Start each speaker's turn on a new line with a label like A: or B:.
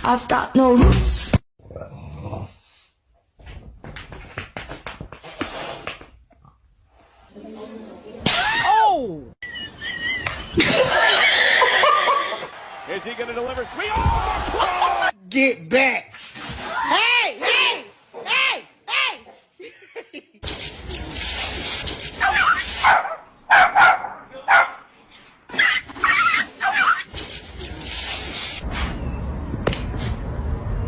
A: I've got no roots.
B: Oh! Is he going to deliver sweet? Oh!
C: Get back!